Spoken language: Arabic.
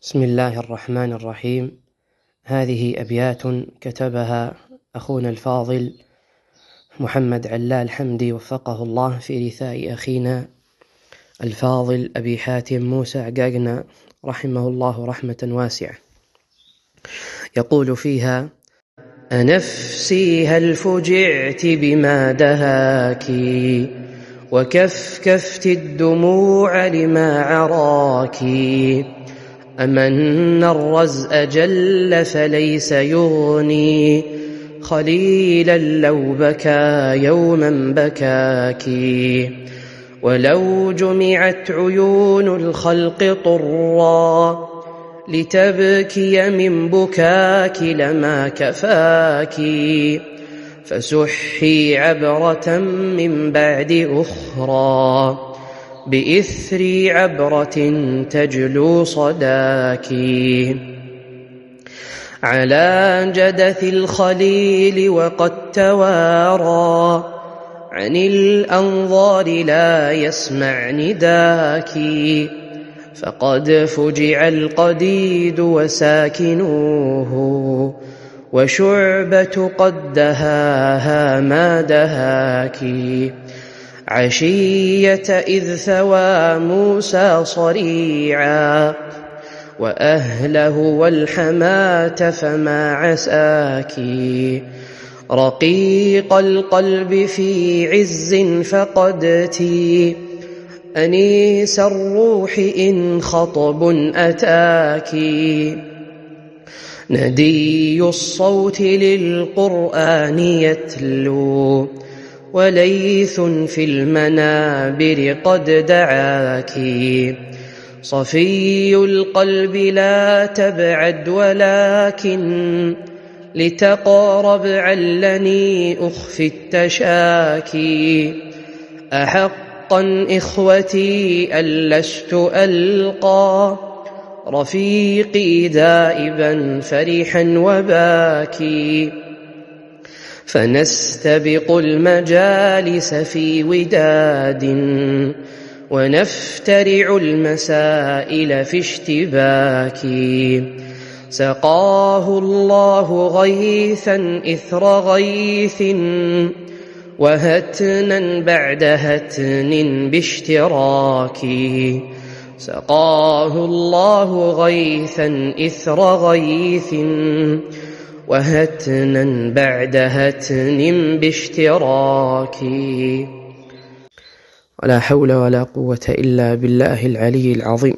بسم الله الرحمن الرحيم. هذه أبيات كتبها أخونا الفاضل محمد علال حمدي وفقه الله في رثاء أخينا الفاضل أبي حاتم موسى عقاقنا رحمه الله رحمة واسعة. يقول فيها: أنفسي هل فجعت بما دهاك وكفكفت الدموع لما عراك، أمن الرزء جل فليس يغني خليلا لو بكى يوما بكاك، ولو جمعت عيون الخلق طرا لتبكي من بكاك لما كفاك، فسحي عبرة من بعد أخرى بإثر عبرة تجلو صداك، على جدث الخليل وقد توارى عن الأنظار لا يسمع نداك، فقد فجع القديد وساكنوه وشعبة قد دهاها ما دهاك، عشية إذ ثوى موسى صريعا وأهله والحماة فما عساك، رقيق القلب في عز فقدتي أنيس الروح إن خطب أتاك، ندي الصوت للقرآن يتلو وليث في المنابر قد دعاك، صفي القلب لا تبعد ولكن لتقرب علني أخفي التشاكي، أحقا إخوتي أن لست ألقى رفيقي دائبا فرحا وباكي، فنستبق المجالس في وداد ونفترع المسائل في اشتباك، سقاه الله غيثا إثر غيث وهتنا بعد هتن باشتراك، سقاه الله غيثا إثر غيث وهتنا بعد هتن باشتراك. ولا حول ولا قوة إلا بالله العلي العظيم.